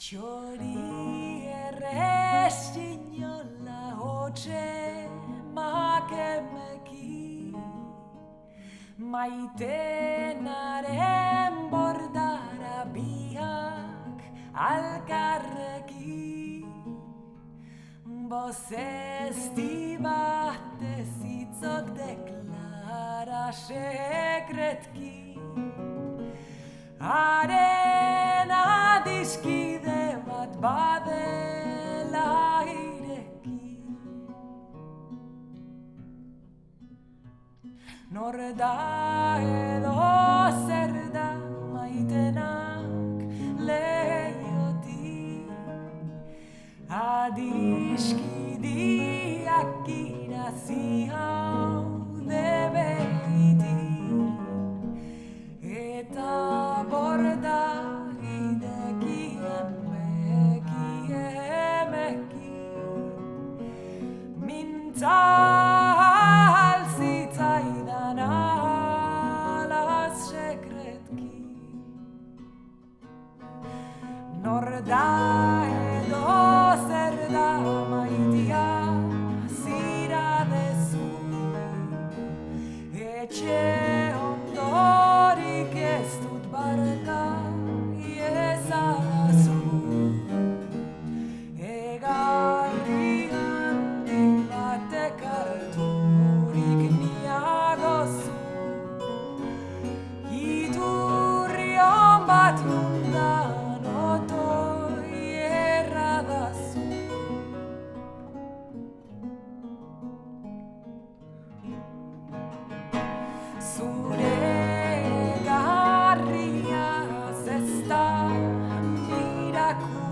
Txori errestinola hotxe makemeki maitenaren bordara biak alkarreki bozesti bat ezitzok deklara sekretki haren adiskide bat badela ireki nor da edo zer da maitenak leiotik adiskidiak irazi haude behitik eta borda ideki emeki emeki mintzal zitzaidan alaz sekretki nor da edo zer da maitia zira dezu etxe ondorik ez dut barka iezadazu egarri handi batek harturik niagozu iturri on bat nundan otoi erradazu zure garriaz ez da miraku